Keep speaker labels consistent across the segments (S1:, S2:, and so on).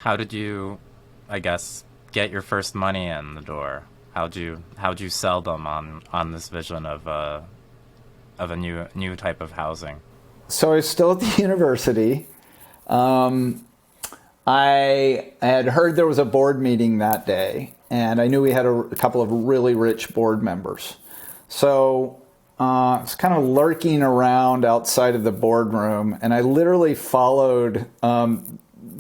S1: How did you, I guess, get your first money in the door? How'd you sell them on this vision of a new type of housing?
S2: So I was still at the university. I had heard there was a board meeting that day, and I knew we had a couple of really rich board members. So I was kind of lurking around outside of the boardroom, and I literally followed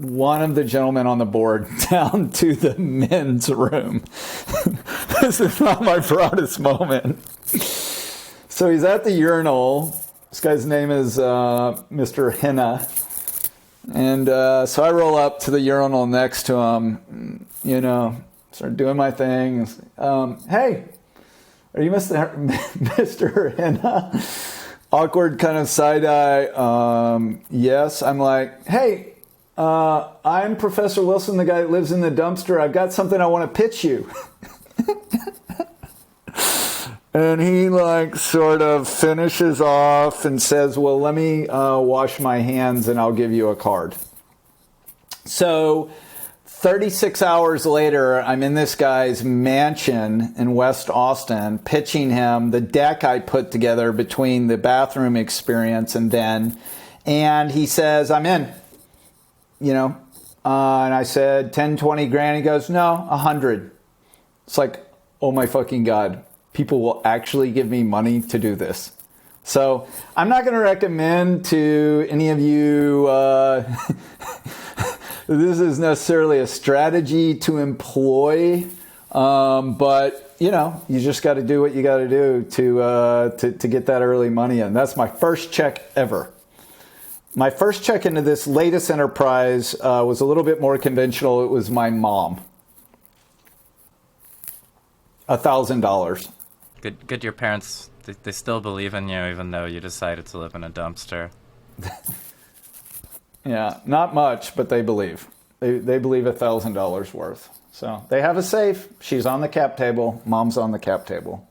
S2: one of the gentlemen on the board down to the men's room. This is not my proudest moment. So he's at the urinal. This guy's name is Mr. Henna. And so I roll up to the urinal next to him, start doing my thing. Hey, are you Mr. Henna? Awkward kind of side eye. Yes. I'm like, hey, I'm Professor Wilson, the guy that lives in the dumpster. I've got something I want to pitch you. And he sort of finishes off and says, well, let me wash my hands and I'll give you a card. So 36 hours later, I'm in this guy's mansion in West Austin, pitching him the deck I put together between the bathroom experience and he says, I'm in, and I said 10, 20 grand. He goes, no, 100. It's like, oh my fucking God. People will actually give me money to do this. So I'm not going to recommend to any of you, this is necessarily a strategy to employ, but you just got to do what you got to do to get that early money in. That's my first check ever. My first check into this latest enterprise was a little bit more conventional. It was my mom. $1,000.
S1: Good. Your parents, they still believe in you, even though you decided to live in a dumpster.
S2: Yeah, not much, but they believe. They believe $1,000 worth. So they have a safe. She's on the cap table. Mom's on the cap table.